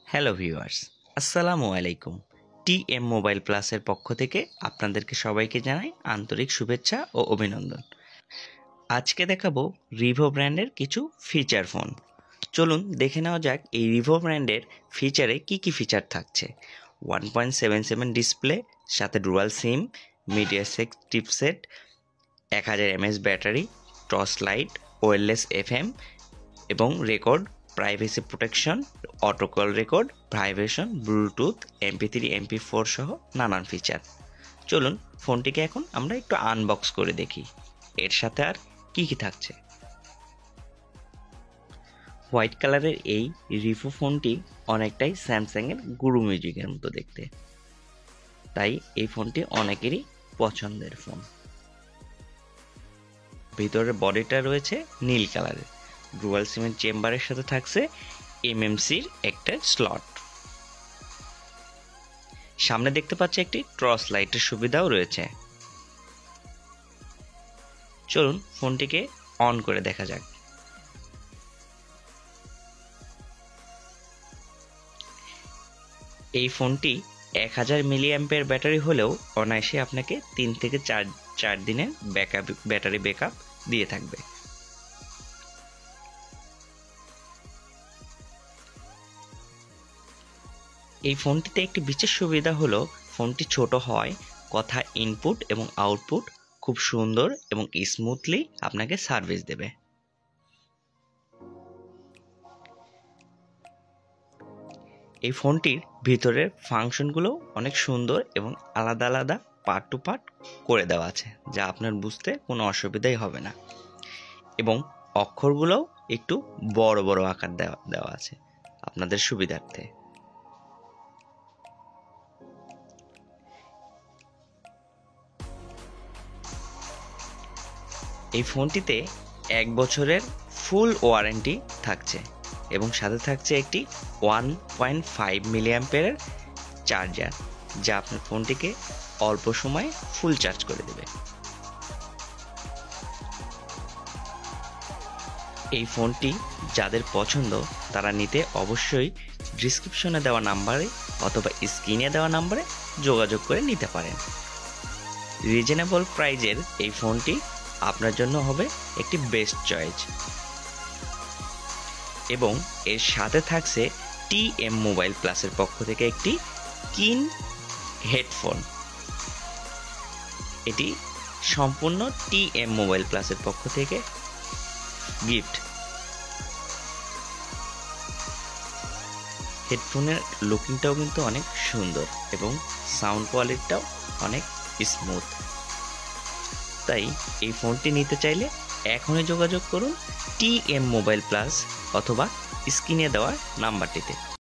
Hello viewers, আসসালামু আলাইকুম। TM mobile প্লাসের পক্ষ থেকে আপনাদেরকে সবাইকে জানাই আন্তরিক শুভেচ্ছা ও অভিনন্দন। আজকে দেখাবো রিভো ব্র্যান্ডের কিছু ফিচার ফোন। চলুন দেখে নেওয়া যাক এই রিভো ব্র্যান্ডের ফিচারে কি কি ফিচার থাকছে। 1.77 ডিসপ্লে, সাথে dual sim, MediaTek chipset, 1000 mAh battery, torch light, wireless FM এবং record, privacy protection, auto call record, vibration, Bluetooth, MP3 MP4 সহ নানান ফিচার। চলুন ফোনটিকে এখন আমরা একটু আনবক্স করে দেখি এর সাথে আর কি কি থাকছে। হোয়াইট কালারের এই রিভো ফোনটি অনেকটাই স্যামসাংয়ের গুরু মিউজিকের মতো দেখতে, তাই এই ফোনটি অনেকেরই পছন্দের ফোন। ভিতরের বডিটা রয়েছে নীল কালারের, ডুয়াল সিমের চেম্বারের সাথে থাকছে এমএমসির একটা স্লট। সামনে দেখতে পাচ্ছি একটি টর্চ লাইটের সুবিধাও রয়েছে। চলুন ফোনটিকে অন করে দেখা যাক। এই ফোনটি 1000 মিলিঅ্যাম্পের ব্যাটারি হলেও অনায়াসে আপনাকে 3 থেকে 4 দিনের ব্যাটারি ব্যাকআপ দিয়ে থাকবে। এই ফোনটিতে একটি বিশেষ সুবিধা হলো ফোনটি ছোট হয়, কথা ইনপুট এবং আউটপুট খুব সুন্দর এবং স্মুথলি আপনাকে সার্ভিস দেবে। এই ফোনটির ভিতরের ফাংশনগুলো অনেক সুন্দর এবং আলাদা আলাদা পার্ট টু পার্ট করে দেওয়া আছে, যা আপনার বুঝতে কোনো অসুবিধাই হবে না। এবং অক্ষরগুলোও একটু বড় বড় আকার দেওয়া আছে আপনাদের সুবিধার্থে। এই ফোনটিতে 1 বছরের ফুল ওয়ারেন্টি থাকছে এবং সাথে থাকছে একটি 1.5 মিলিঅ্যাম্পের চার্জার, যা আপনার ফোনটিকে অল্প সময়ে ফুল চার্জ করে দেবে। এই ফোনটি যাদের পছন্দ তারা নিতে অবশ্যই ডিসক্রিপশনে দেওয়া নাম্বারে অথবা স্ক্রিনে দেওয়া নাম্বারে যোগাযোগ করে নিতে পারেন। রিজনেবল প্রাইজের এই ফোনটি আপনার জন্য হবে একটি বেস্ট চয়েস। এবং এর সাথে থাকছে টিএম মোবাইল প্লাসের পক্ষ থেকে একটি কিন হেডফোন। এটি সম্পূর্ণ টিএম মোবাইল প্লাসের পক্ষ থেকে গিফট। হেডফোনের লুকিংটাও কিন্তু অনেক সুন্দর এবং সাউন্ড কোয়ালিটিটাও অনেক স্মুথ। তাই এই ফোনটি নিতে চাইলে এখনই যোগাযোগ করুন টিএম মোবাইল প্লাস অথবা স্ক্রিনে দেওয়া নাম্বারটিতে।